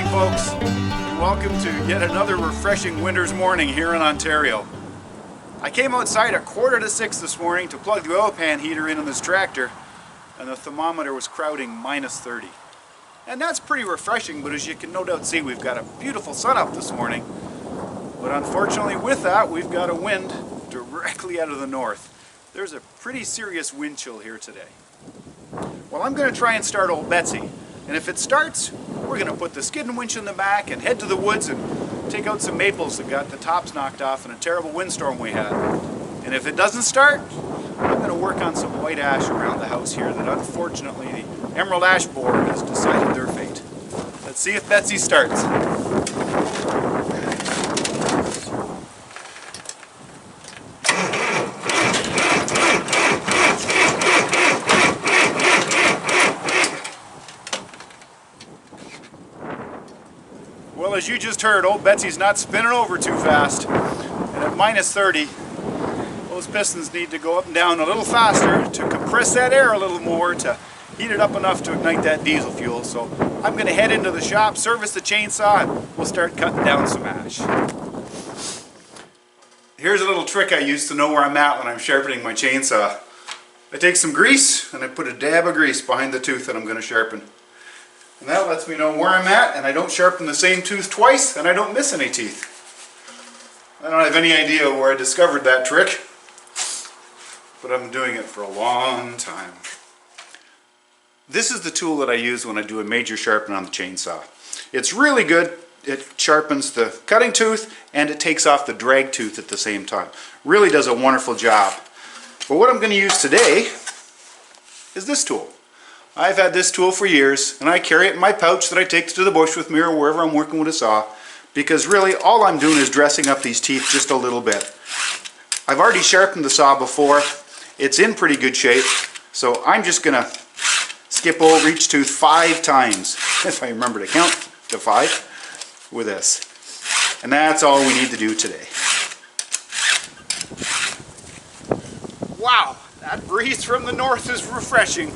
morning, folks. Welcome to yet another refreshing winter's morning here in Ontario. I came outside at 5:45 this morning to plug the oil pan heater in on this tractor, and the thermometer was crowding -30. And that's pretty refreshing, but as you can no doubt see, we've got a beautiful sun out this morning. But unfortunately with that, we've got a wind directly out of the north. There's a pretty serious wind chill here today. Well, I'm going to try and start old Betsy. And if it starts, we're going to put the skidding winch in the back and head to the woods and take out some maples that got the tops knocked off in a terrible windstorm we had. And if it doesn't start, I'm going to work on some white ash around the house here that unfortunately the emerald ash borer has decided their fate. Let's see if Betsy starts. Well, as you just heard, old Betsy's not spinning over too fast. And at -30, those pistons need to go up and down a little faster to compress that air a little more to heat it up enough to ignite that diesel fuel. So I'm going to head into the shop, service the chainsaw, and we'll start cutting down some ash. Here's a little trick I use to know where I'm at when I'm sharpening my chainsaw. I take some grease and I put a dab of grease behind the tooth that I'm going to sharpen. And that lets me know where I'm at, and I don't sharpen the same tooth twice, and I don't miss any teeth. I don't have any idea where I discovered that trick, but I've been doing it for a long time. This is the tool that I use when I do a major sharpen on the chainsaw. It's really good. It sharpens the cutting tooth, and it takes off the drag tooth at the same time. Really does a wonderful job. But what I'm going to use today is this tool. I've had this tool for years, and I carry it in my pouch that I take to the bush with me or wherever I'm working with a saw, because really all I'm doing is dressing up these teeth just a little bit. I've already sharpened the saw before. It's in pretty good shape, so I'm just going to skip over each tooth 5 times, if I remember to count to 5, with this. And that's all we need to do today. Wow, that breeze from the north is refreshing.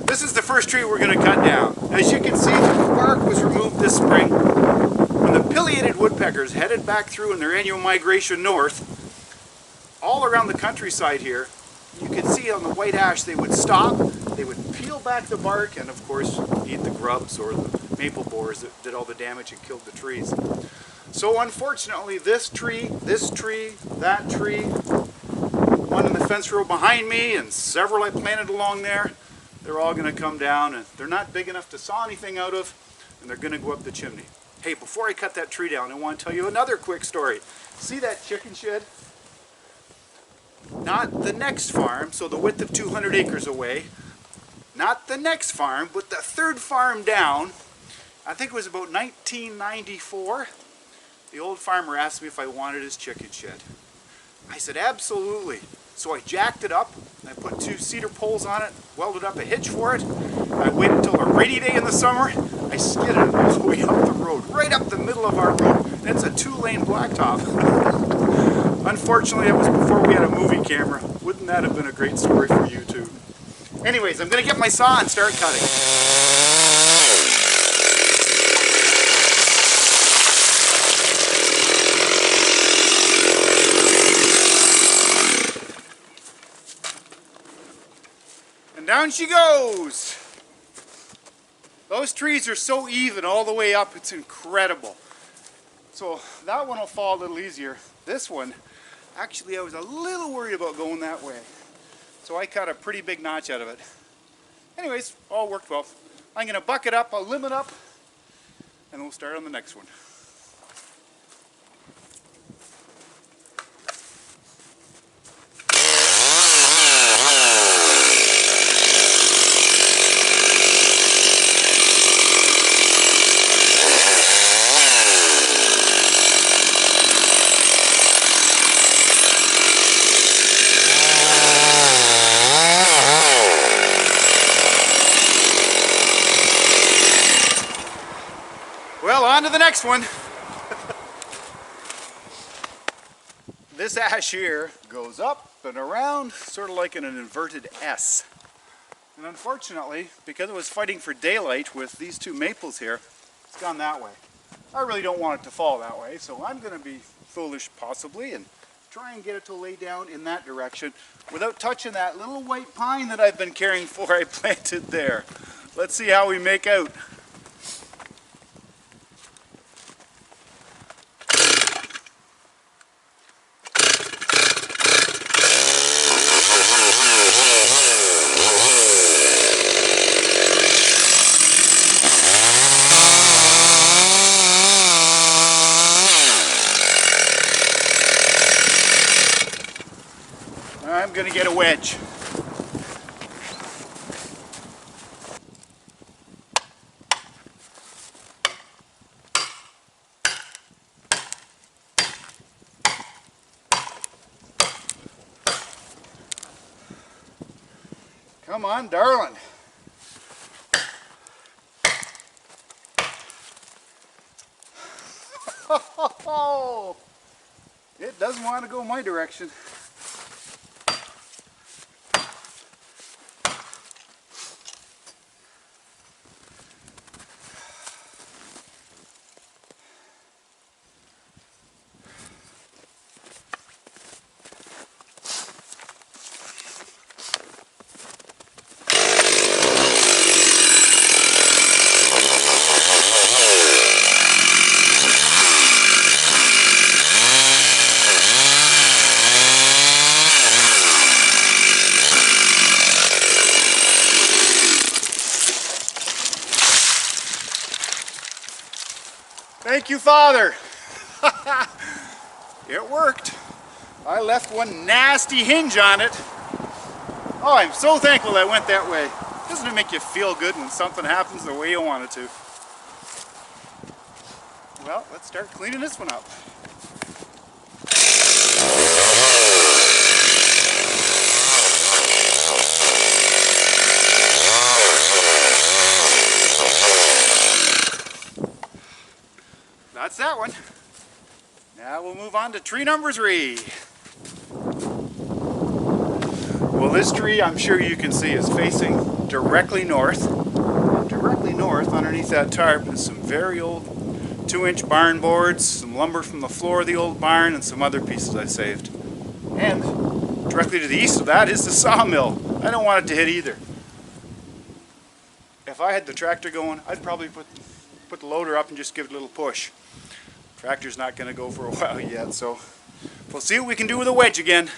This is the first tree we're going to cut down. As you can see, the bark was removed this spring. When the pileated woodpeckers headed back through in their annual migration north, all around the countryside here, you could see on the white ash they would stop, they would peel back the bark, and of course eat the grubs or the maple borers that did all the damage and killed the trees. So unfortunately this tree, that tree, one in the fence row behind me, and several I planted along there, they're all going to come down, and they're not big enough to saw anything out of, and they're going to go up the chimney. Hey, before I cut that tree down, I want to tell you another quick story. See that chicken shed? Not the next farm, so the width of 200 acres away. Not the next farm, but the third farm down. I think it was about 1994. The old farmer asked me if I wanted his chicken shed. I said, absolutely. So I jacked it up, I put 2 cedar poles on it, welded up a hitch for it. I waited until a rainy day in the summer. I skidded it all the way up the road, right up the middle of our road. And it's a 2-lane blacktop. Unfortunately, it was before we had a movie camera. Wouldn't that have been a great story for YouTube? Anyways, I'm going to get my saw and start cutting. Down she goes! Those trees are so even all the way up, it's incredible. So that one will fall a little easier. This one, actually I was a little worried about going that way. So I cut a pretty big notch out of it. Anyways, all worked well. I'm going to buck it up, I'll limb it up, and we'll start on the next one. Well, on to the next one. This ash here goes up and around, sort of like in an inverted S. And unfortunately, because it was fighting for daylight with these 2 maples here, It's gone that way. I really don't want it to fall that way, so I'm going to be foolish possibly and try and get it to lay down in that direction without touching that little white pine that I've been caring for I planted there. Let's see how we make out. I'm going to get a wedge. Come on, darling. It doesn't want to go my direction. Thank you, Father. It worked. I left one nasty hinge on it. Oh, I'm so thankful that went that way. Doesn't it make you feel good when something happens the way you want it to? Well, let's start cleaning this one up. That's that one. Now we'll move on to tree number 3. Well, this tree, I'm sure you can see, is facing directly north. And directly north, underneath that tarp, is some very old 2-inch barn boards, some lumber from the floor of the old barn, and some other pieces I saved. And directly to the east of that is the sawmill. I don't want it to hit either. If I had the tractor going, I'd probably put the loader up and just give it a little push. Tractor's not going to go for a while yet, so we'll see what we can do with a wedge again.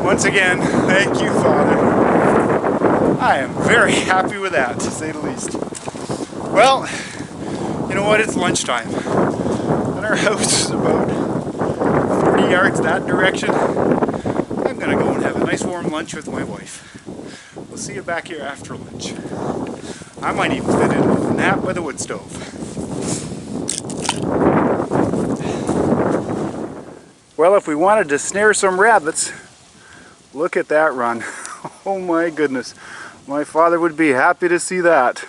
Once again, thank you, Father. I am very happy with that, to say the least. Well, you know what? It's lunchtime. And our house is about 40 yards that direction. I'm going to go and have a nice warm lunch with my wife. We'll see you back here after lunch. I might even fit in a nap by the wood stove. Well, if we wanted to snare some rabbits, look at that run. Oh my goodness. My father would be happy to see that.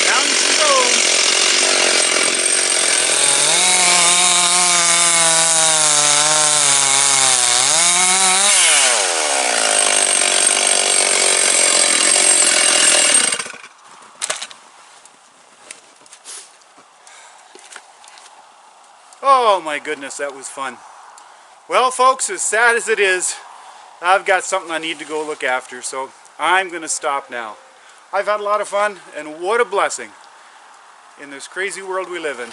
Down she goes. Oh my goodness, that was fun. Well folks, as sad as it is, I've got something I need to go look after, so I'm going to stop now. I've had a lot of fun, and what a blessing in this crazy world we live in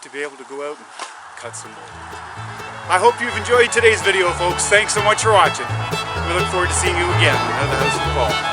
to be able to go out and cut some wood. I hope you've enjoyed today's video, folks. Thanks so much for watching. We look forward to seeing you again on Another House in the Fall.